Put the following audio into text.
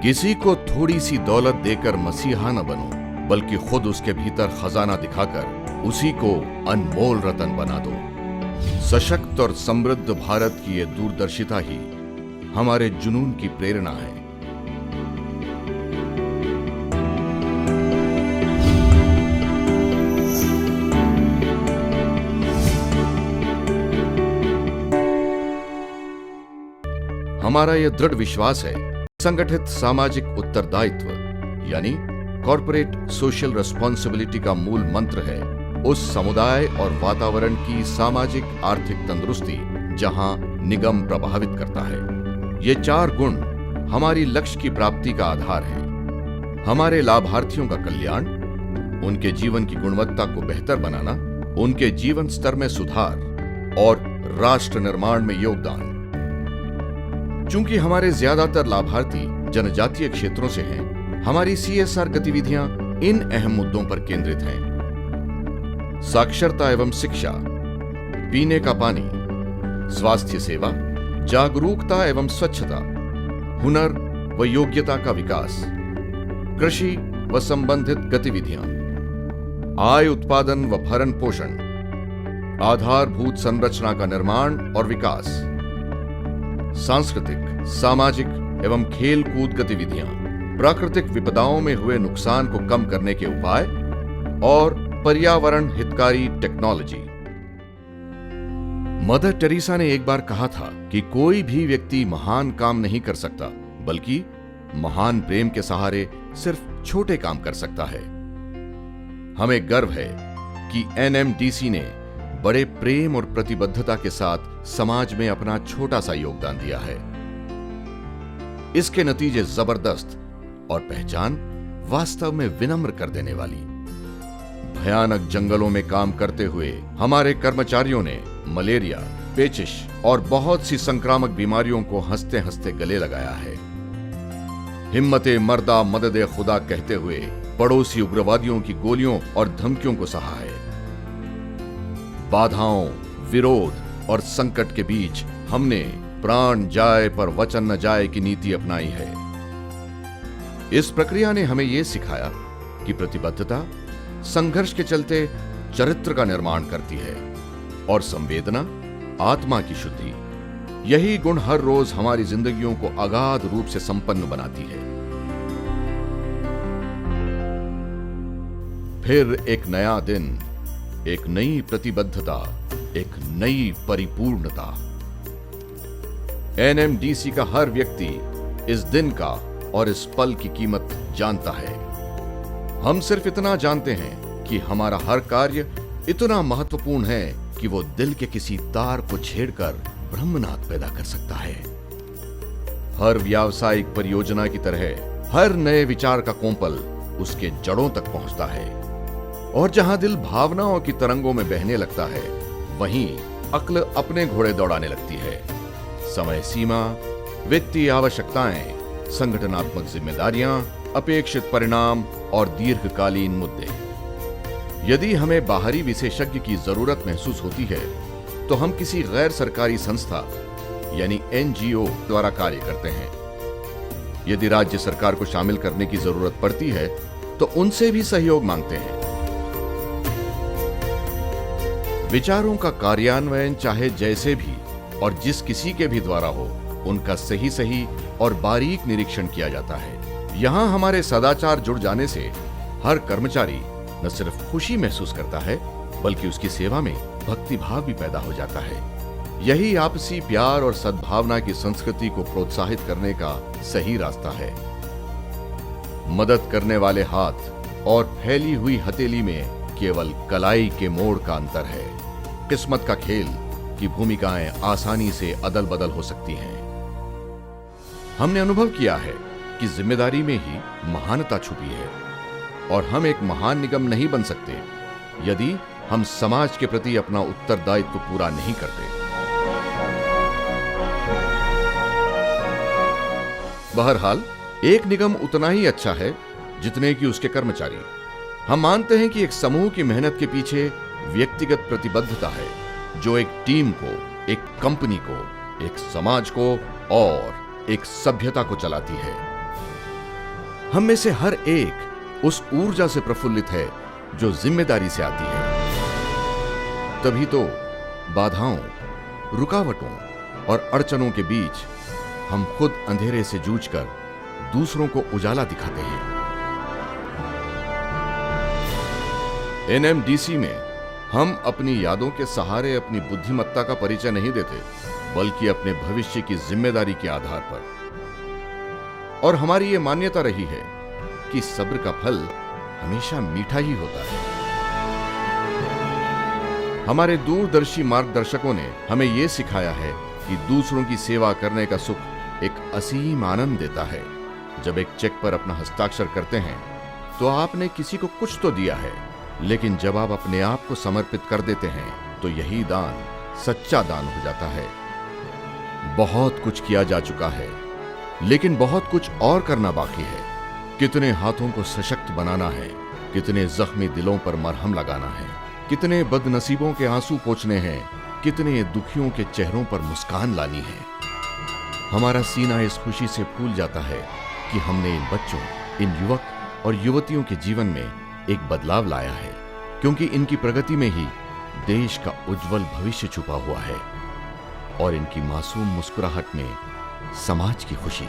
किसी को थोड़ी सी दौलत देकर मसीहा न बनो, बल्कि खुद उसके भीतर खजाना दिखाकर उसी को अनमोल रतन बना दो। सशक्त और समृद्ध भारत की ये दूरदर्शिता ही हमारे जुनून की प्रेरणा है। हमारा यह दृढ़ विश्वास है, संगठित सामाजिक उत्तरदायित्व यानी कॉर्पोरेट सोशल रिस्पॉन्सिबिलिटी का मूल मंत्र है उस समुदाय और वातावरण की सामाजिक आर्थिक तंदुरुस्ती जहां निगम प्रभावित करता है। ये 4 गुण हमारी लक्ष्य की प्राप्ति का आधार है। हमारे लाभार्थियों का कल्याण, उनके जीवन की गुणवत्ता को बेहतर बनाना, उनके जीवन स्तर में सुधार और राष्ट्र निर्माण में योगदान। चूंकि हमारे ज्यादातर लाभार्थी जनजातीय क्षेत्रों से हैं, हमारी CSR गतिविधियां इन अहम मुद्दों पर केंद्रित हैं। साक्षरता एवं शिक्षा, पीने का पानी, स्वास्थ्य सेवा, जागरूकता एवं स्वच्छता, हुनर व योग्यता का विकास, कृषि व संबंधित गतिविधियां, आय उत्पादन व भरण पोषण, आधारभूत संरचना का निर्माण और विकास, सांस्कृतिक, सामाजिक एवं खेल कूद गतिविधियां, प्राकृतिक विपदाओं में हुए नुकसान को कम करने के उपाय और पर्यावरण हितकारी टेक्नोलॉजी। मदर टेरेसा ने एक बार कहा था कि कोई भी व्यक्ति महान काम नहीं कर सकता, बल्कि महान प्रेम के सहारे सिर्फ छोटे काम कर सकता है। हमें गर्व है कि NMDC ने बड़े प्रेम और प्रतिबद्धता के साथ समाज में अपना छोटा सा योगदान दिया है। इसके नतीजे जबरदस्त और पहचान वास्तव में विनम्र कर देने वाली। भयानक जंगलों में काम करते हुए हमारे कर्मचारियों ने मलेरिया, पेचिश और बहुत सी संक्रामक बीमारियों को हंसते हंसते गले लगाया है। हिम्मते मर्दा मददे खुदा कहते हुए पड़ोसी उग्रवादियों की गोलियों और धमकियों को सहा है। बाधाओं, विरोध और संकट के बीच हमने प्राण जाए पर वचन न जाए की नीति अपनाई है। इस प्रक्रिया ने हमें यह सिखाया कि प्रतिबद्धता संघर्ष के चलते चरित्र का निर्माण करती है और संवेदना आत्मा की शुद्धि। यही गुण हर रोज हमारी जिंदगियों को अगाध रूप से संपन्न बनाती है। फिर एक नया दिन, एक नई प्रतिबद्धता, एक नई परिपूर्णता। NMDC का हर व्यक्ति इस दिन का और इस पल की कीमत जानता है। हम सिर्फ इतना जानते हैं कि हमारा हर कार्य इतना महत्वपूर्ण है कि वो दिल के किसी तार को छेड़कर ब्रह्मनाद पैदा कर सकता है। हर व्यावसायिक परियोजना की तरह हर नए विचार का कोंपल उसके जड़ों तक पहुंचता है, और जहां दिल भावनाओं की तरंगों में बहने लगता है, वहीं अक्ल अपने घोड़े दौड़ाने लगती है। समय सीमा, वित्तीय आवश्यकताएं, संगठनात्मक जिम्मेदारियां, अपेक्षित परिणाम और दीर्घकालीन मुद्दे। यदि हमें बाहरी विशेषज्ञ की जरूरत महसूस होती है, तो हम किसी गैर सरकारी संस्था यानी NGO द्वारा कार्य करते हैं। यदि राज्य सरकार को शामिल करने की जरूरत पड़ती है, तो उनसे भी सहयोग मांगते हैं। विचारों का कार्यान्वयन चाहे जैसे भी और जिस किसी के भी द्वारा हो, उनका सही और बारीक निरीक्षण किया जाता है। यहां हमारे सदाचार जुड़ जाने से हर कर्मचारी न सिर्फ खुशी महसूस करता है, बल्कि उसकी सेवा में भक्ति भाव भी पैदा हो जाता है। यही आपसी प्यार और सद्भावना की संस्कृति को प्रोत्साहित करने का सही रास्ता है। मदद करने वाले हाथ और फैली हुई हथेली में केवल कलाई के मोड़ का अंतर है। किस्मत का खेल की भूमिकाएं आसानी से अदल बदल हो सकती हैं। हमने अनुभव किया है कि जिम्मेदारी में ही महानता छुपी है, और हम एक महान निगम नहीं बन सकते यदि हम समाज के प्रति अपना उत्तरदायित्व पूरा नहीं करते। बहरहाल, एक निगम उतना ही अच्छा है जितने कि उसके कर्मचारी। हम मानते हैं कि एक समूह की मेहनत के पीछे व्यक्तिगत प्रतिबद्धता है, जो एक टीम को, एक कंपनी को, एक समाज को और एक सभ्यता को चलाती है। हम में से हर एक उस ऊर्जा से प्रफुल्लित है जो जिम्मेदारी से आती है। तभी तो बाधाओं, रुकावटों और अड़चनों के बीच हम खुद अंधेरे से जूझकर दूसरों को उजाला दिखाते हैं। एनएमडीसी में हम अपनी यादों के सहारे अपनी बुद्धिमत्ता का परिचय नहीं देते, बल्कि अपने भविष्य की जिम्मेदारी के आधार पर। और हमारी यह मान्यता रही है कि सब्र का फल हमेशा मीठा ही होता है। हमारे दूरदर्शी मार्गदर्शकों ने हमें यह सिखाया है कि दूसरों की सेवा करने का सुख एक असीम आनंद देता है। जब एक चेक पर अपना हस्ताक्षर करते हैं तो आपने किसी को कुछ तो दिया है, लेकिन जब आप अपने आप को समर्पित कर देते हैं तो यही दान सच्चा दान हो जाता है। बहुत कुछ किया जा चुका है, लेकिन बहुत कुछ और करना बाकी है। कितने हाथों को सशक्त बनाना है, कितने जख्मी दिलों पर मरहम लगाना है, कितने बदनसीबों के आंसू पोंछने हैं, कितने दुखियों के चेहरों पर मुस्कान लानी है। हमारा सीना इस खुशी से फूल जाता है कि हमने इन बच्चों, इन युवक और युवतियों के जीवन में एक बदलाव लाया है, क्योंकि इनकी प्रगति में ही देश का उज्जवल भविष्य छुपा हुआ है और इनकी मासूम मुस्कुराहट में समाज की खुशी।